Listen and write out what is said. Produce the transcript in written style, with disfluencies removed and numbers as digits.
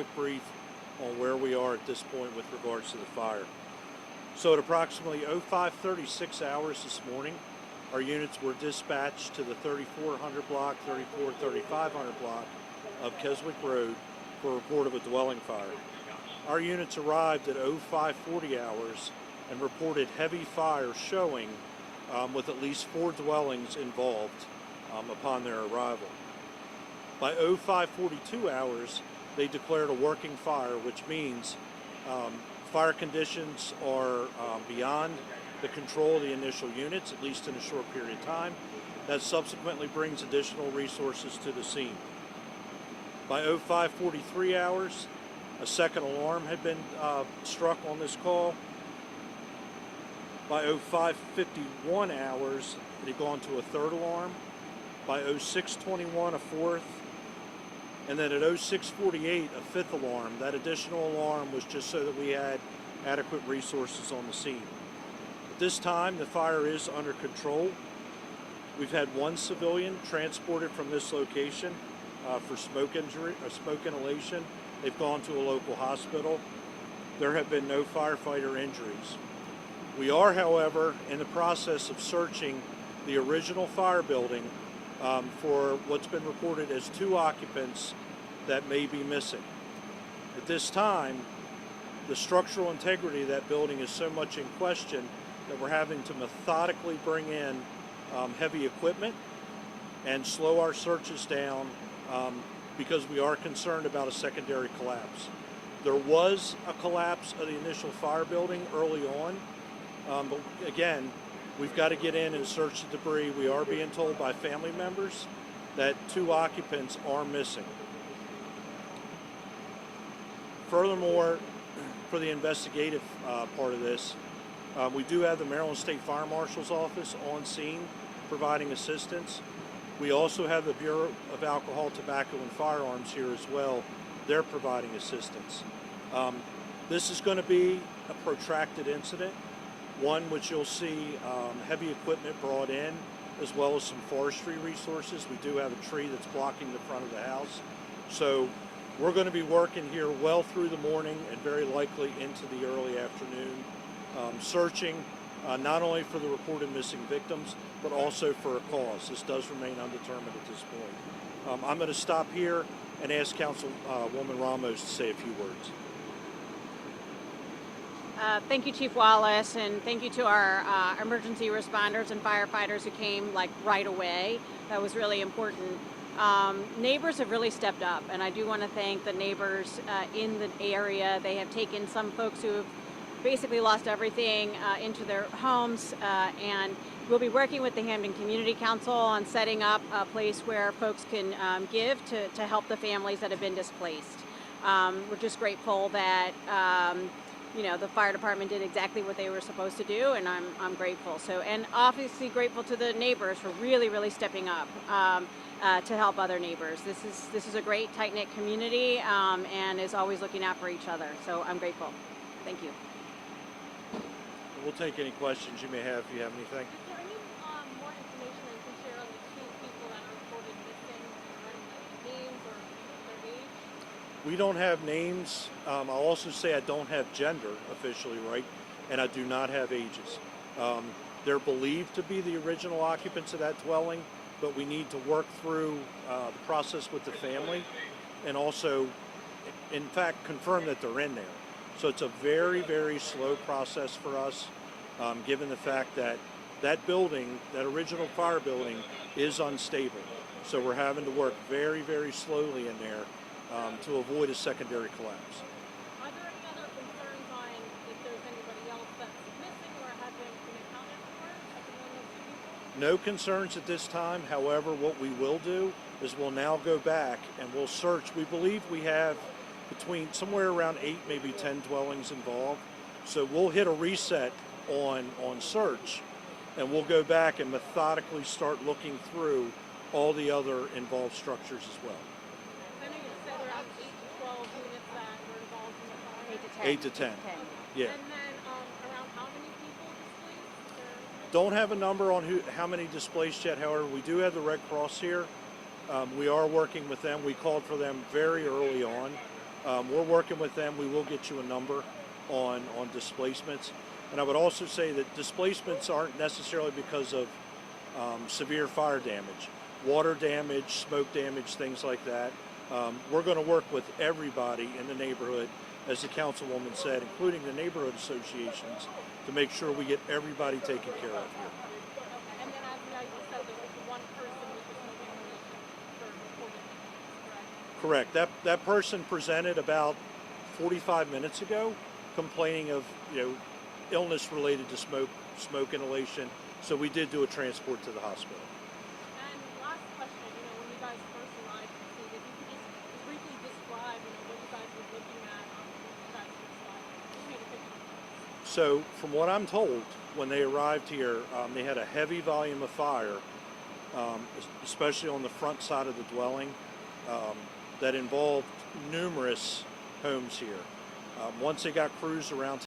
quick brief on where we are at this point with regards to the fire. So at approximately 05:36 hours this morning, our units were dispatched to the 3400 block, 3500 block of Keswick Road for a report of a dwelling fire. Our units arrived at 0540 hours and reported heavy fire showing with at least 4 dwellings involved upon their arrival. By 0542 hours, they declared a working fire, which means fire conditions are beyond the control of the initial units, at least in a short period of time. That subsequently brings additional resources to the scene. By 0543 hours, a second alarm had been struck on this call. By 0551 hours, it had gone to a third alarm. By 0621, a fourth. And then at 0648, a fifth alarm. That additional alarm was just so that we had adequate resources on the scene. At this time, the fire is under control. We've had 1 civilian transported from this location for smoke inhalation. They've gone to a local hospital. There have been no firefighter injuries. We are, however, in the process of searching the original fire building for what's been reported as 2 occupants that may be missing. At this time, the structural integrity of that building is so much in question that we're having to methodically bring in heavy equipment and slow our searches down because we are concerned about a secondary collapse. There was a collapse of the initial fire building early on, but again, we've got to get in and search the debris. We are being told by family members that 2 occupants are missing. Furthermore, for the investigative part of this, we do have the Maryland State Fire Marshal's Office on scene providing assistance. We also have the Bureau of Alcohol, Tobacco, and Firearms here as well. They're providing assistance. This is going to be a protracted incident, one which you'll see heavy equipment brought in, as well as some forestry resources. We do have a tree that's blocking the front of the house. So we're going to be working here well through the morning and very likely into the early afternoon, searching not only for the reported missing victims, but also for a cause. This does remain undetermined at this point. I'm going to stop here and ask Councilwoman Ramos to say a few words. Thank you, Chief Wallace, and thank you to our emergency responders and firefighters who came right away. That was really important. Neighbors have really stepped up, and I do want to thank the neighbors in the area. They have taken some folks who have basically lost everything into their homes, and we'll be working with the Hampden Community Council on setting up a place where folks can give to help the families that have been displaced. We're just grateful that the fire department did exactly what they were supposed to do, and I'm grateful. So, and obviously grateful to the neighbors for really stepping up to help other neighbors. This is a great tight-knit community and is always looking out for each other. So I'm grateful. Thank you. We'll take any questions you may have if you have anything. Is there any more information that you can share on the 2 people that are reported missing, names or their age? We don't have names. I'll also say I don't have gender officially, right? And I do not have ages. They're believed to be the original occupants of that dwelling, but we need to work through the process with the family and also, in fact, confirm that they're in there. So it's a very slow process for us, given the fact that that building, that original fire building, is unstable. So we're having to work very slowly in there to avoid a secondary collapse. Are there any other concerns on if there's anybody else that's missing or hasn't been accounted for other than those 2 people? No concerns at this time. However, what we will do is we'll now go back and we'll search. We believe we have between somewhere around 8, maybe 10 dwellings involved. So we'll hit a reset on search, and we'll go back and methodically start looking through all the other involved structures as well. I know you said around 8 to 12 units that were involved in the fire. 8 to 10. 8 to 10. Yeah. And then around how many people displaced? Don't have a number on how many displaced yet. However, we do have the Red Cross here. We are working with them. We called for them very early on. We're working with them. We will get you a number on displacements. And I would also say that displacements aren't necessarily because of severe fire damage, water damage, smoke damage, things like that. We're going to work with everybody in the neighborhood, as the councilwoman said, including the neighborhood associations, to make sure we get everybody taken care of here. And then as now you said, there was one person with the smoking relation for reported incidents, correct? Correct. That person presented about 45 minutes ago, complaining of illness related to smoke inhalation. So we did do a transport to the hospital. And last question, when you guys first arrived to see, if you could just briefly describe, what you guys were looking at when you guys first arrived. Just paint a picture. So from what I'm told, when they arrived here, they had a heavy volume of fire, especially on the front side of the dwelling, that involved numerous homes here. Once they got crews around